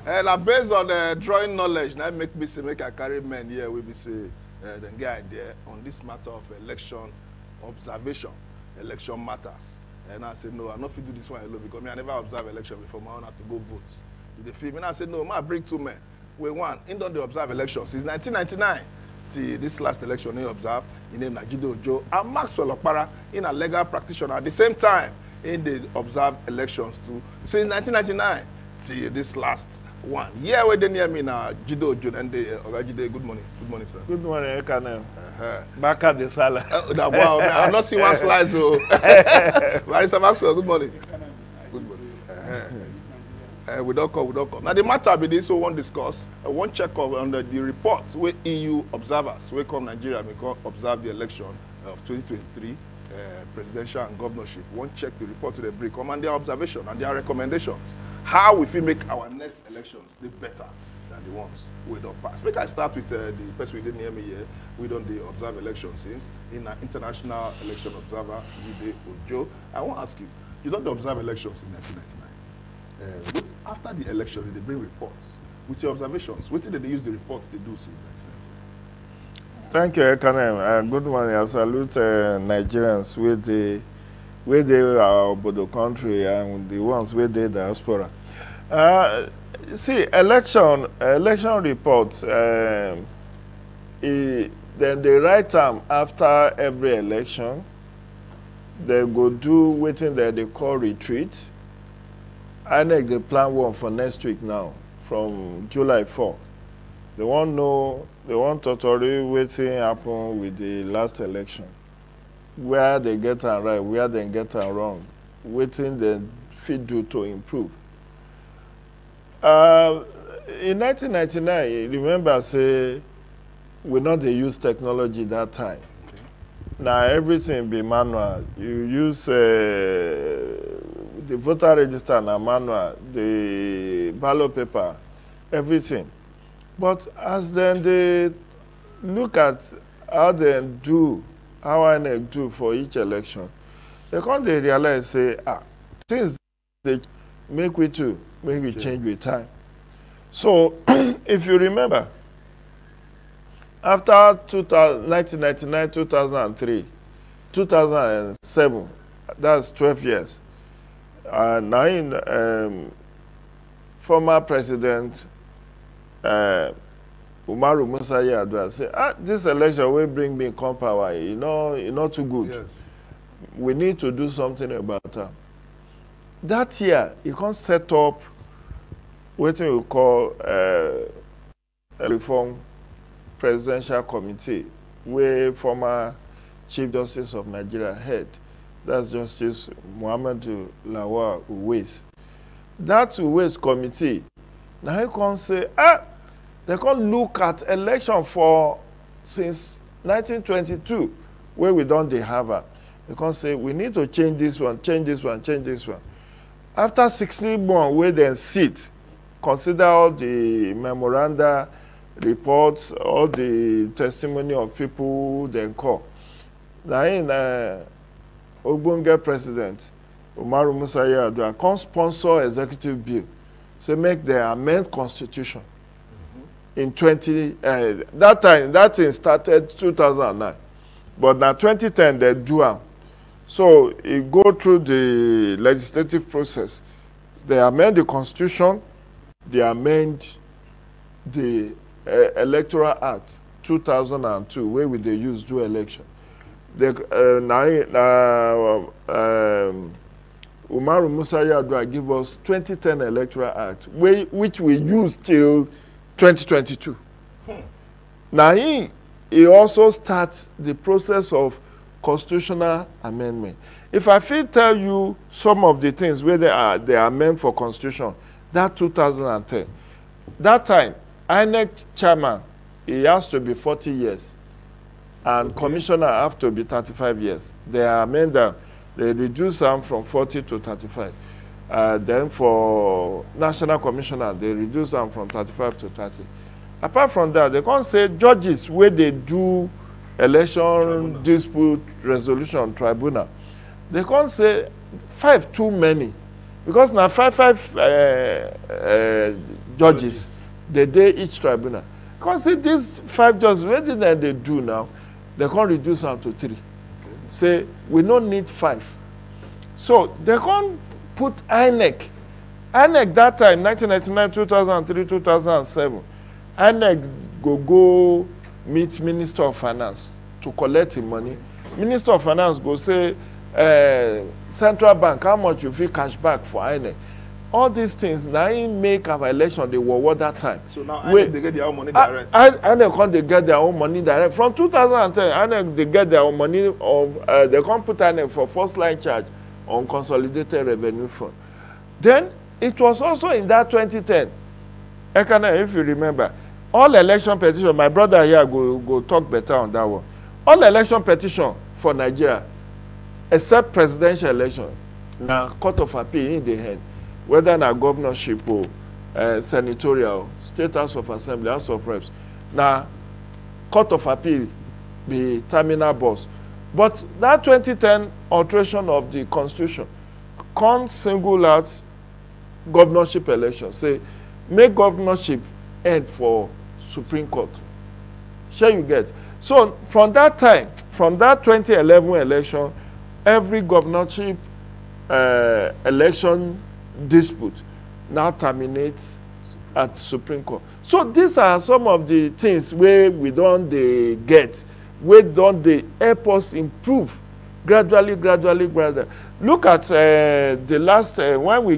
And based on drawing knowledge, now make me say, make I carry men here, we be say, then get idea on this matter of election observation, election matters. And I said, no, I'm not fit do this one alone because me, I never observe election before my own have to go vote. With the film. And I said, no, I bring two men. We one, in don't they observe elections since 1999. See, this last election he observed, he named Najido Ojo and Maxwell Okpara in a legal practitioner. At the same time, in they observe elections too since 1999. See, this last one. Yeah, where they near me now, Jido Ojo and they Jide, good morning. Good morning, sir. Good morning, Ekane. Back at the sala. Wow, man, I'm not seeing one slide, so. Barrister Maxwell, good morning. Good morning. We don't come. Now, the matter be this, so one discuss, one check on the reports where EU observers, where come Nigeria, because observe the election of 2023 presidential and governorship. One check the report to the break, come and their observation and their recommendations. How we feel make our next elections they better than the ones we don't pass. Make I start with the person we didn't hear me here. We don't observe elections since in an international election observer, Jide Ojo. I want to ask you, you don't observe elections in 1999. After the election, they bring reports. With your observations, what did they use the reports they do since 1999? Thank you, Ekane. Good morning. I salute Nigerians where they are about the country and the ones where they diaspora. See, election reports, then they write them after every election. They go do waiting there they call retreat. INEC they plan one for next week now, from July 4. They want totally waiting happen with the last election. Where they get it right, where they get it wrong, waiting they fit do to improve. In 1999, remember say we not they use technology that time. Okay. Now everything be manual. You use the voter register na manual, the ballot paper, everything. But as then they look at how INEC do for each election, they realize say, things they make we change with time. So if you remember, after 1999, 2003, 2007, that's 12 years. Former President Umaru Musa Yar'Adua said, this election will bring me come power, not too good. Yes. We need to do something about that. That year, he can set up what we call a reform presidential committee, where former Chief Justice of Nigeria head. That's Justice Muhammadu Lawal Uwais. That Uwais committee, now he can say, they can look at election for since 1922, where we don't have it. They can say, we need to change this one, change this one, change this one. After 16 months, we then sit, consider all the memoranda, reports, all the testimony of people then call. Now in Ogbonge President Umaru Musa Yar'Adua can sponsor executive bill, so make the amend constitution. In 20 that thing started 2009, but now 2010 they do it. So it go through the legislative process. They amend the constitution, they amend the Electoral Act 2002, where will they use do election. Umaru Musa Yar'Adua give us 2010 Electoral Act, which we use till 2022. Now he also starts the process of constitutional amendment. If I feel tell you some of the things where they are meant for constitution, that 2010, that time INEC chairman, he has to be 40 years, and commissioner have to be 35 years. They amend them, they reduce them from 40 to 35. Then for national commissioner, they reduce them from 35 to 30. Apart from that, they can't say judges where they do election dispute resolution tribunal. They can't say 5 too many, because now 5 judges. They day each tribunal. Because see, these 5 judges, what did they do now? They can't reduce them to 3. Okay. Say, we don't need 5. So they can't put INEC. INEC that time, 1999, 2003, 2007, INEC go meet Minister of Finance to collect him money. Minister of Finance go say, Central Bank, how much you feel cash back for INEC? All these things, now in make our election, they were that time. So now INEC, they get their own money direct. INEC can't they get their own money direct. From 2010, INEC, they get their own money, they can't put INEC for first line charge on consolidated revenue fund. Then, it was also in that 2010, Ekana, if you remember, all election petition, my brother here go talk better on that one. All election petition for Nigeria, except presidential election, now Court of Appeal in the hand, whether na governorship or senatorial, State House of Assembly, House of Reps, now Court of Appeal be terminal boss. But that 2010 alteration of the Constitution can't single out governorship election. Say, make governorship end for Supreme Court. Sure you get. So from that time, from that 2011 election, every governorship election dispute now terminates at Supreme Court. So these are some of the things where we don't get, where don't they help us improve gradually. Look at the last when we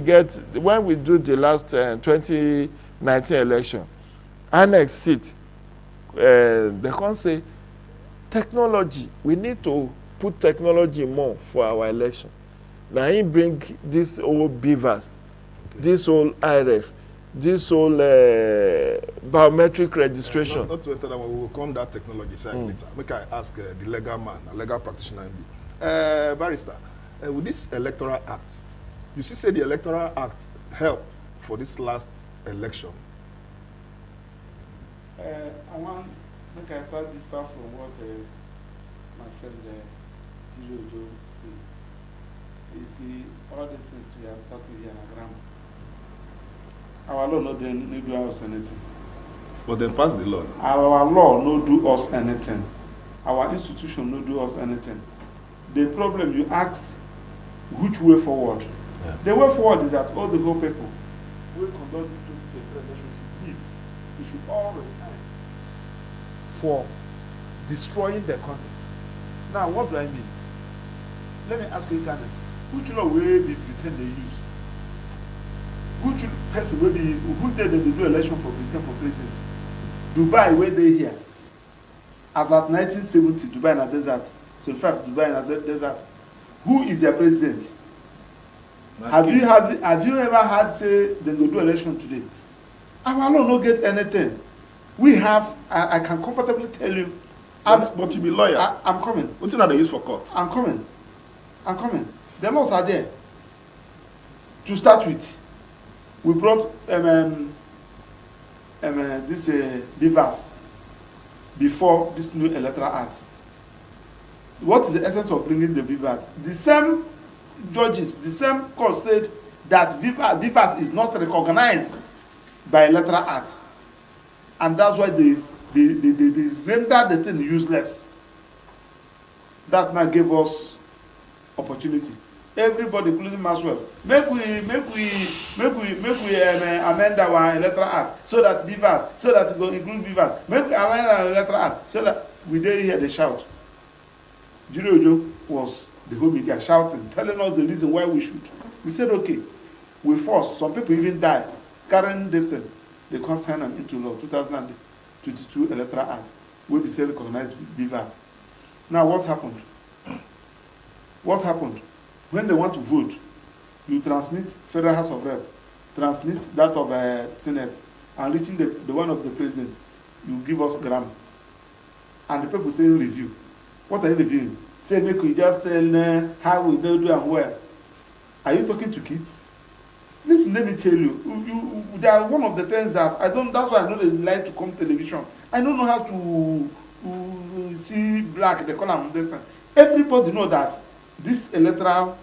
do the last 2019 election, annex seat. They can't say technology. We need to put technology more for our election. Now he bring this old beavers, this old IRF, this old biometric registration. Not to enter that one, we will come that technology side later. Make I ask the legal man, a legal practitioner. Barrister, with this electoral act, you see say the electoral act help for this last election. I want make I start differ from what my friend Giro said. You see, all the things we are talking here in grammar. Our law no do us anything. But then pass the law. Our law no do us anything. Our institution no do us anything. The problem you ask, which way forward? Yeah. The way forward is that all the whole people will conduct this 2023 election should leave. We should all resign for destroying the country. Now, what do I mean? Let me ask you, Ghana. Which law will be Britain they use? Which person will be who did they do election for Britain for president? Dubai, where they here? As at 1970, Dubai in a desert. 75, Dubai in a desert. Who is their president? Have you ever had say they go do election today? Our law no get anything. We have. I can comfortably tell you. But you be lawyer. I'm coming. What's not they use for court? I'm coming. The laws are there. To start with, we brought this beavers before this new electoral act. What is the essence of bringing the beavers? The same judges, the same court said that beavers is not recognized by electoral act, and that's why they render the thing useless. That now gave us opportunity. Everybody, including Maxwell, make we amend our electoral act so that beavers, so that it go include beavers. Make we amend our electoral act so that we didn't hear the shout. Jirojo was the whole media shouting, telling us the reason why we should. We said okay. We forced. Some people even died carrying this thing. They can't sign them into law. 2022 electoral act will be still recognized beavers. Now what happened? What happened? When they want to vote, you transmit Federal House of Rep, transmit that of Senate, and reaching the one of the president, you give us gram. And the people say review. What are you reviewing? Say, make we just tell how we do and where. Are you talking to kids? Listen, let me tell you, they are one of the things that that's why I know they like to come to television. I don't know how to see black, they call them this time. Everybody know that these electoral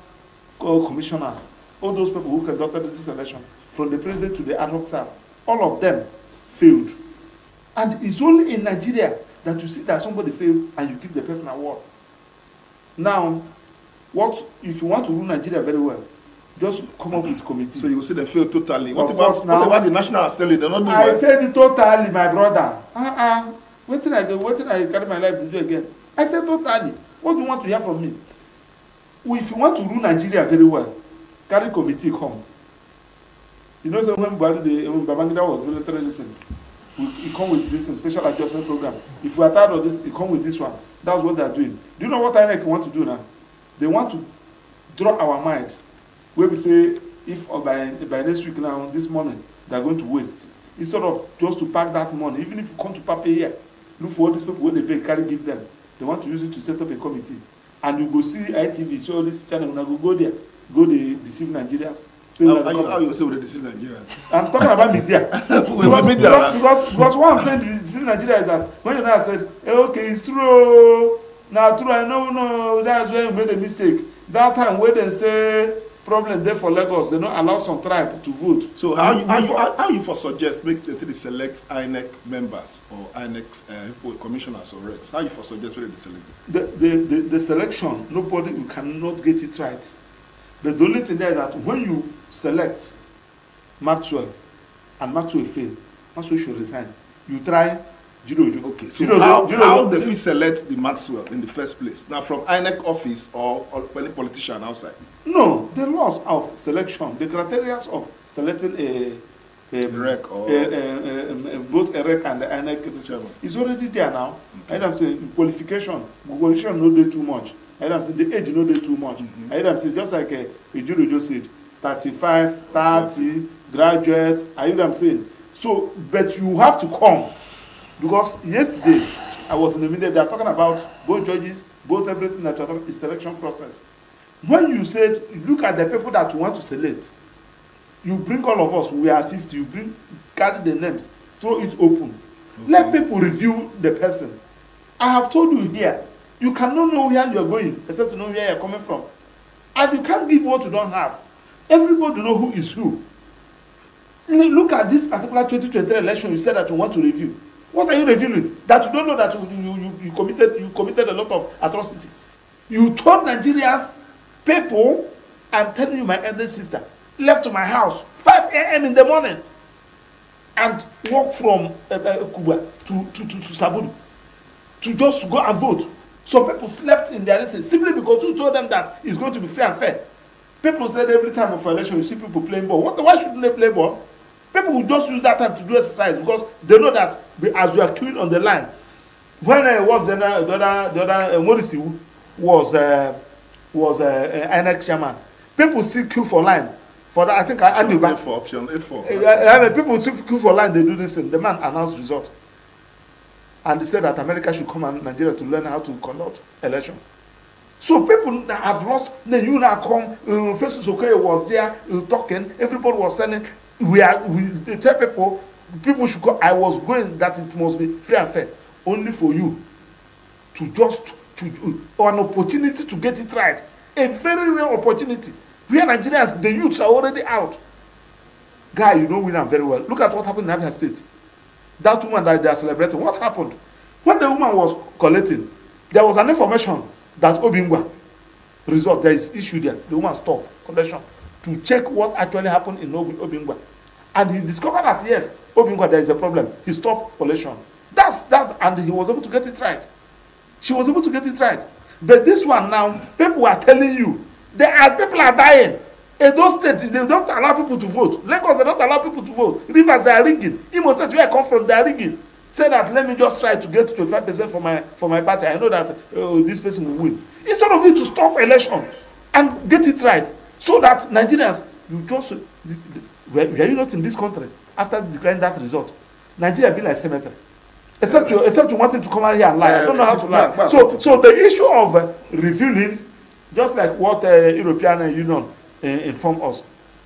commissioners, all those people who conducted this election, from the president to the ad hoc staff, all of them failed. And it's only in Nigeria that you see that somebody failed and you give the person an award. Now, what if you want to rule Nigeria very well? Just come up with committees. So you will see them fail totally. What about the National Assembly? They're not doing I well. said it totally, my brother. What did I do? What did I carry my life to do again? I said totally. What do you want to hear from me? Well, if you want to rule Nigeria very well, carry committee come. You know, so when Babangida was military, listen, he come with this special adjustment program. If we are tired of this, he come with this one. That's what they are doing. Do you know what INEC want to do now? They want to draw our mind. Where we say, if by next week now, this morning, they are going to waste. Instead of just to pack that money, even if you come to Papa here, look for all these people when they pay, carry, give them. They want to use it to set up a committee. And you go see ITV, show this channel, now go there, go they deceive Nigerians. How you say we deceive Nigerians? I'm talking about media. because what I'm saying to deceive Nigeria is that when you now said, hey, okay, it's true. Now true, I know, no, that's where you made a mistake. That time when they say problem there for Lagos, they don't allow some tribe to vote. So how you for suggest make the select INEC members or INEC commissioners or reps? How you for suggest whether they select? The selection, nobody, you cannot get it right. But the only thing there is that when you select Maxwell and Maxwell fail, Maxwell should resign. You try Jirojo. Okay, so how do we select the Maxwell in the first place? Now from INEC office or any politician outside? No, the laws of selection, the criteria of selecting a rec or both a rec and the INEC is already there now. And I'm saying qualification no do too much. And I'm saying the age no do too much. And I'm saying just like Jirojo said, 35, 30, graduate. I'm saying so, but you have to come. Because yesterday, I was in the media, they are talking about both judges, both everything that you're talking is selection process. When you said, look at the people that you want to select, you bring all of us, we are 50, you carry the names, throw it open. Okay. Let people review the person. I have told you here, you cannot know where you're going, except to know where you're coming from. And you can't give what you don't have. Everybody know who is who. Look at this particular 2023 election, you said that you want to review. What are you revealing? That you don't know that you committed a lot of atrocity. You told Nigerians, people, I'm telling you, my elder sister left my house 5 a.m. in the morning and walked from Kuba to Saburu to just go and vote. Some people slept in their residence simply because you told them that it's going to be free and fair. People said every time of election you see people playing ball. Why shouldn't they play ball? People will just use that time to do exercise because they know that as you are queuing on the line. When was the other Morrissey was INEC chairman, people still queue for line. For that, I think I do back for option 8-4. People still queue for line. They do this thing. The man announced result, and they said that America should come and Nigeria to learn how to conduct election. So people that have lost. Then you now come. Festus Okoye was there talking. Everybody was telling. We tell people should go. I was going that it must be free and fair. Only for you to just or an opportunity to get it right. A very rare opportunity. Where Nigerians, the youths are already out. Guy, you know William very well. Look at what happened in Abia State. That woman that they are celebrating. What happened? When the woman was collecting, there was an information that Obingwa result, there is issue there. The woman stopped collection to check what actually happened in Obingwa. And he discovered that yes, Obingwa, there is a problem. He stopped collection. That's and he was able to get it right. She was able to get it right. But this one now, people are telling you, people are dying. In those states, they don't allow people to vote. Lagos, they don't allow people to vote. Rivers, they are rigging. Imo State, where I come from, they are rigging. Say that, let me just try to get 25% for my party. I know that this person will win. Instead of you to stop election and get it right, so that Nigerians, you just, were you not in this country after declaring that result? Nigeria be like cemetery. Except you want me to come out here and lie. I don't know how to lie. So the issue of revealing, just like what European Union informed us,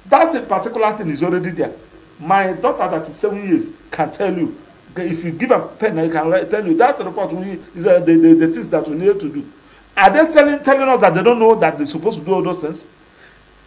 that particular thing is already there. My daughter that is 7 years can tell you, if you give a pen, I can tell you that report is the things that we need to do. Are they telling us that they don't know that they're supposed to do all those things?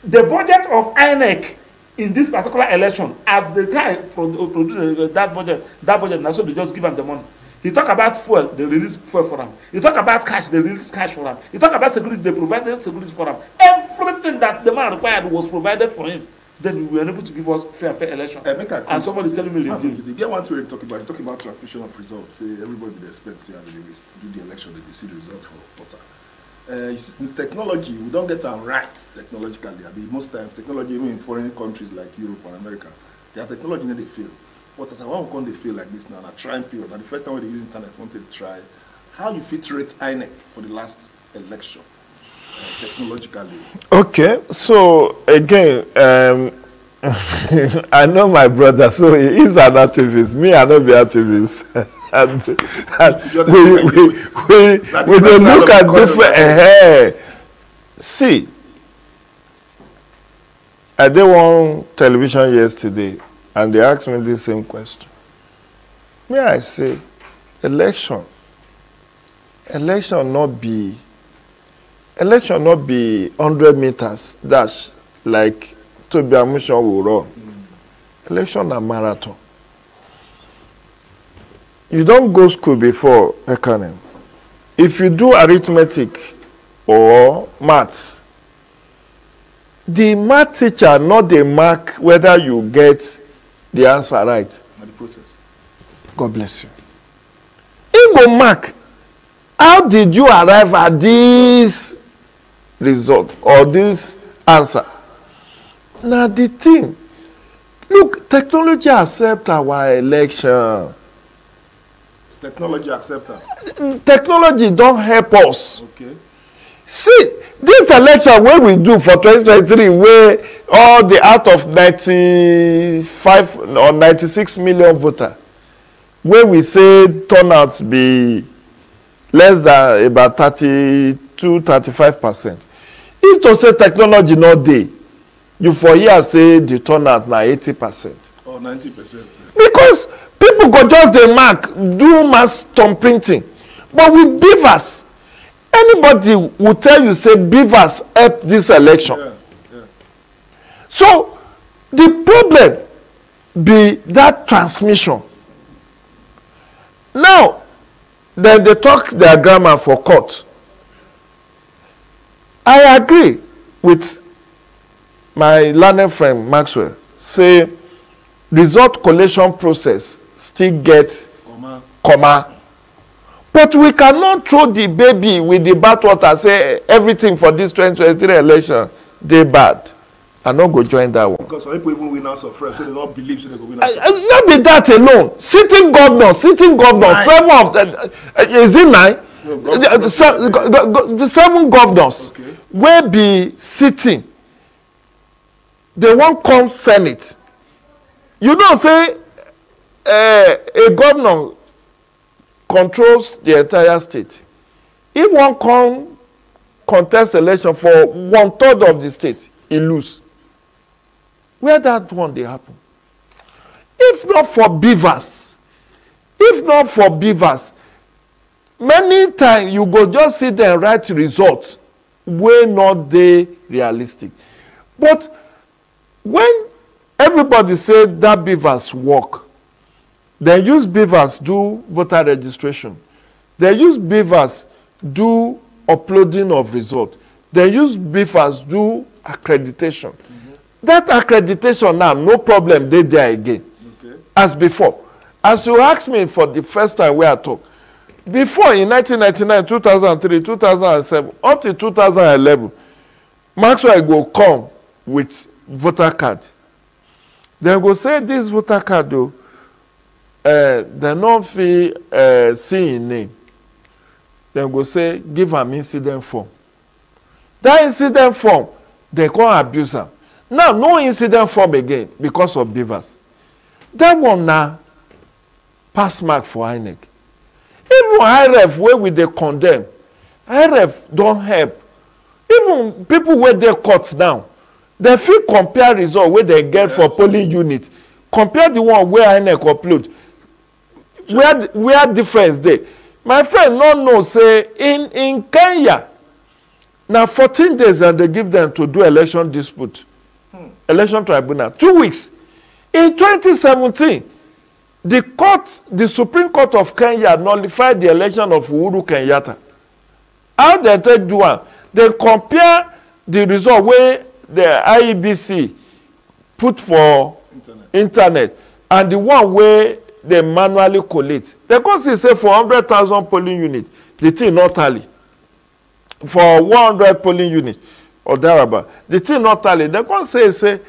The budget of INEC in this particular election, as the guy produced that budget, now so they just give him the money. He talk about fuel, they release fuel for him. He talk about cash, they release cash for him. He talk about security, they provided security for him. Everything that the man required was provided for him. Then we were able to give us fair election. And somebody's telling me the get one to talk about transmission of results. Say everybody would expect to do the election, they see the result for water. In technology, we don't get them right technologically. I mean, most times technology, even in foreign countries like Europe or America, their technology they fail. But as I want to they feel like this now, a trying period. And the first time when they use internet, I wanted to try how you fit rate INEC for the last election technologically. Okay, so again, I know my brother, so he's an activist. Me, I don't be activist. and we don't look at different. See, I did one television yesterday, and they asked me the same question. May I say, election not be 100 meters dash like Toby Amushan will run. Election a marathon. You don't go school before Ekanem. If you do arithmetic or maths, the math teacher not the mark whether you get the answer right. The process. God bless you. He go mark. How did you arrive at this result or this answer? Now the thing, look, technology accept our election. Technology accept us. Technology don't help us. Okay. See, this election where we do for 2023, where all the out of 95 or 96 million voters, where we say turnouts be less than about 32-35%. If to say technology not there, you for here say the turnout na 80%. Or 90%. Because people go just the mark, do mass thumb printing. But with beavers, anybody will tell you say beavers help this election. Yeah. So the problem be that transmission. Now, then they talk their grammar for court. I agree with my learned friend Maxwell. Say result collation process still get comma. But we cannot throw the baby with the bathwater, say everything for this 2023 election, they bad. I not go join that one. Because some people even win House of Reps, so they don't believe so they go win House of Reps. Not be that alone. Sitting governor, seven of is it 9? No, the 7 governors will be sitting. They won't come Senate. You don't say a governor controls the entire state. He won't come contest election for 1/3 of the state, he lose. Where that one they happen? If not for beavers, many times you go just see the right results wey not dey realistic. But when everybody say that beavers work, they use beavers do voter registration. They use beavers do uploading of results. They use beavers do accreditation. That accreditation now, no problem, they there again. Okay. As before. As you asked me for the first time where I talk, before in 1999, 2003, 2007, up to 2011, Maxwell go come with voter card. They go say this voter card though, they not feel see in name. They go say give am incident form. That incident form, they call abuse am. Now no incident form again because of beavers. That one now pass mark for INEC. Even IRF where we they condemn, IRF don't help. Even people where they cut down, they feel compare result where they get for polling unit. Compare the one where INEC upload. Where difference dey? My friend no know say in Kenya, now 14 days and they give them to do election dispute Election Tribunal. 2 weeks. In 2017, the Supreme Court of Kenya nullified the election of Uhuru Kenyatta. How they take do one? They compare the result where the IEBC put for internet and the one where they manually collate. They can say for 100,000 polling units, the thing not tally. For 100 polling units or thereabout, the thing not tally. They can say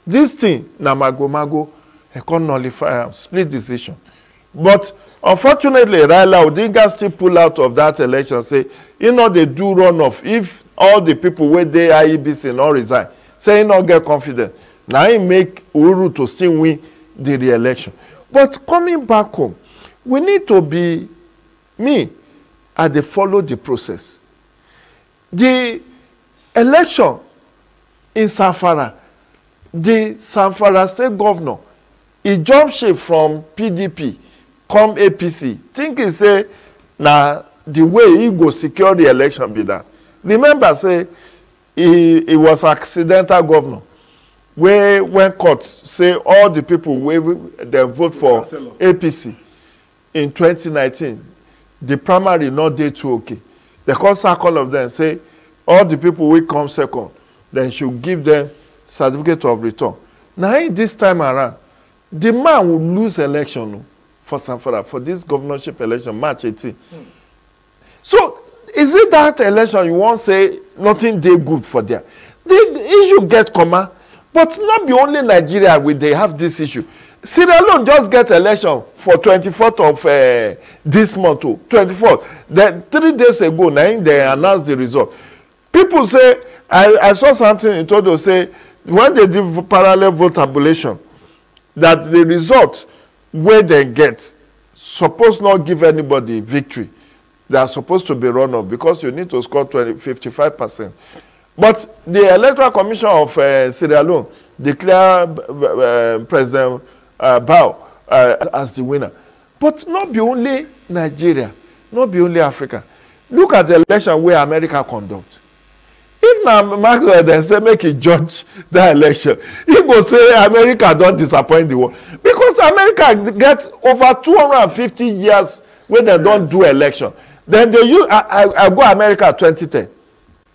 this thing na mago, they can nullify split decision. But unfortunately, Raila Odinga still pull out of that election. Say, they do runoff if all the people where they IEBC not resign. Say, not get confident. Now he make Uhuru to still win the re-election. But coming back home, we need to be and they follow the process. The election in Zamfara, the Zamfara state governor, he jumped ship from PDP, come APC. Think he say, now the way he go secure the election be that. Remember, say, he was accidental governor. Where when court say all the people where they vote for APC in 2019, the primary not dey too okay. They call circle of them say all the people will come second, then should give them certificate of return. Now this time around, the man will lose election for Zamfara for this governorship election, March 18. So is it that election you won't say nothing dey good for there? The issue get comma. But not be only Nigeria where they have this issue. Sierra Leone just get election for 24th of this month. 24th. Then 3 days ago, now they announced the result. People say, I saw something in Todo say, when they do parallel vote tabulation, that the result where they get supposed not give anybody victory. They are supposed to be run off because you need to score 55%. But the Electoral Commission of Sierra Leone declared President Bao as the winner. But not be only Nigeria, not be only Africa. Look at the election where America conduct. If now Margaret then say make a judge that election, he go say America don't disappoint the world. Because America get over 250 years when they don't do election. Then they use, I go America 2010.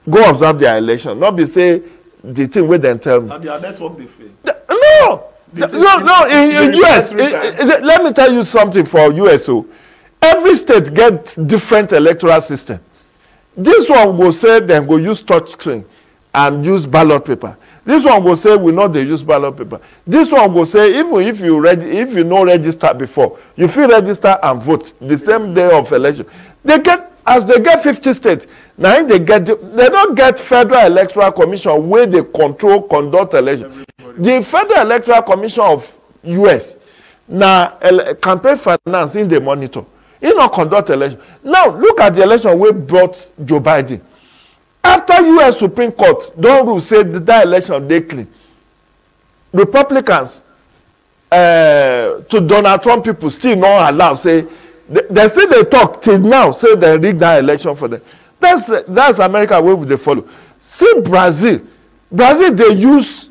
Go observe their election. Not be say the thing where they tell me. And their network they fail. No. In US, let me tell you something for USO. Every state get different electoral system. This one will say then go use touch screen and use ballot paper. This one will say we know they use ballot paper. This one will say even if you no register before, you feel register and vote the same day of election. They get 50 states. Now they don't get Federal Electoral Commission where they conduct election. The Federal Electoral Commission of US now campaign finance in the monitor. He not conduct election. Now look at the election where brought Joe Biden. After US Supreme Court don't rule say that election they clean. Republicans to Donald Trump people still not allow say they say they talk till now say they rig that election for them. That's America where would they follow. See Brazil they use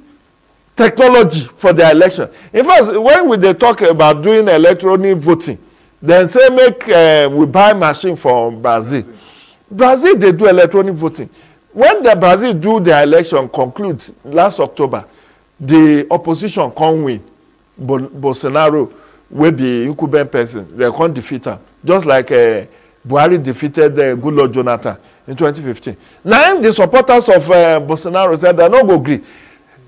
technology for their election. In fact, when they talk about doing electronic voting, then say make we buy machine from Brazil. Brazil they do electronic voting. When the Brazil do their election conclude last October, the opposition come win. Bolsonaro will be incumbent person. They can't defeat him. Just like Buhari defeated Goodluck Jonathan in 2015. Now the supporters of Bolsonaro said they no go agree.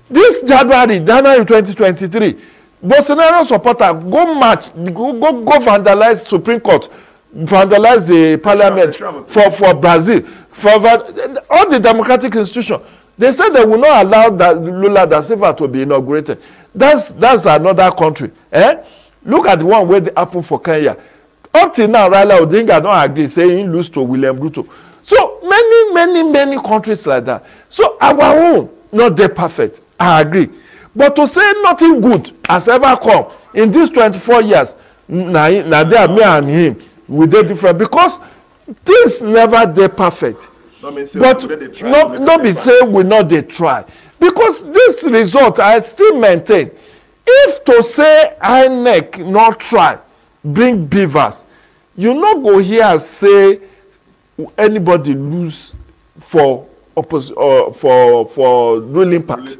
This January 2023, Bolsonaro supporter go march, go vandalize Supreme Court, vandalize the parliament for Brazil, for all the democratic institutions. They said they will not allow Lula da Silva to be inaugurated. That's another country. Look at the one where they happen for Kenya. Up till now, Raila Odinga don't agree, saying lose to William Ruto. So many countries like that. So our own, not they perfect. I agree. But to say nothing good has ever come in these 24 years, now they are me and him, we did different because things never they perfect. But not be say we not they try. Because this result, I still maintain, if to say INEC not try bring beavers, you not go here say anybody lose for for ruling party.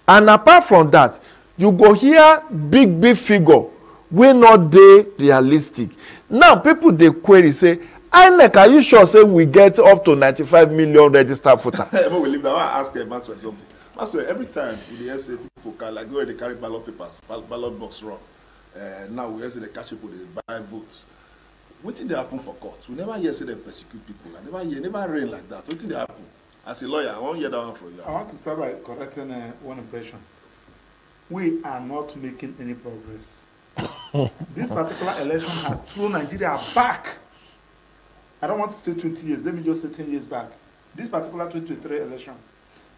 And apart from that, you go hear big figure wey not dey realistic. Now people dey query say, INEC, are you sure say we get up to 95 million registered voters? But we leave that. I ask Maxwell something. Maxwell, every time we dey say people can like where they carry ballot papers, ballot box run. Now we hear say they catch people, they buy votes. Wetin dey happen for court? We never hear say they persecute people. I never reign like that. Wetin dey happen? As a lawyer, I wan hear that one from you. I want to start by correcting one impression. We are not making any progress. This particular election has thrown Nigeria back. I don't want to say 20 years. Let me just say 10 years back. This particular 2023 election.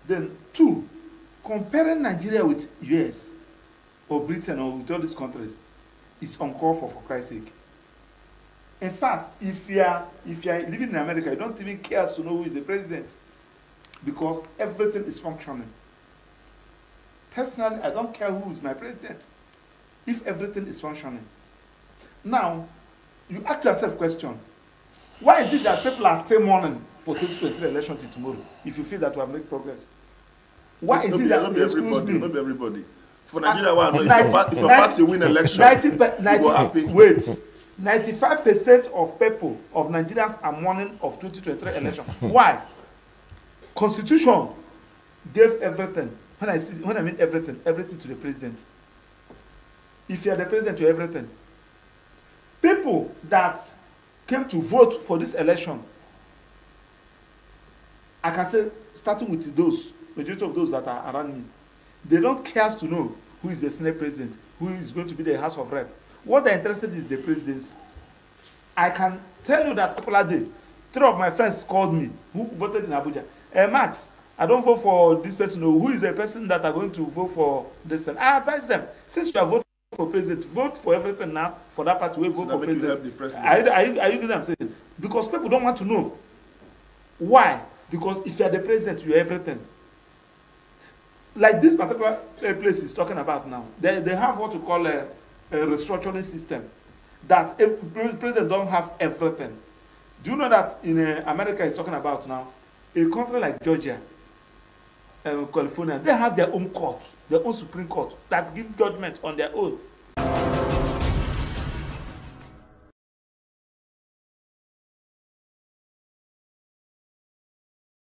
Then, two, comparing Nigeria with US or Britain or with all these countries is uncalled for Christ's sake. In fact, if you are living in America, you don't even care to know who is the president because everything is functioning. Personally, I don't care who is my president if everything is functioning. Now, you ask yourself a question. Why is it that people are still mourning for 2023 election till tomorrow if you feel that we have made progress? Why is it that not everybody? For Nigeria, if a party win election, 90, you happy. Wait, 95% of people of Nigerians are mourning of 2023 election. Why? Constitution gave everything. When I mean everything to the president. If you are the president, you're everything. People that came to vote for this election, I can say, starting with those, majority of those that are around me, they don't care to know who is the Senate president, who is going to be the House of Rep. What they're interested in is the presidency. I can tell you that particular day, 3 of my friends called me who voted in Abuja. Max, I don't vote for this person. Who is the person that are going to vote for this thing? I advise them, since you are voting for president, vote for everything now for that party. We vote for president. Are you getting what I'm saying? Because people don't want to know. Why? Because if you are the president, you are everything. Like this particular place is talking about now, they have what we call a restructuring system that a president don't have everything. Do you know that in America is talking about now, a country like Georgia and California, they have their own court, their own Supreme Court that give judgment on their own.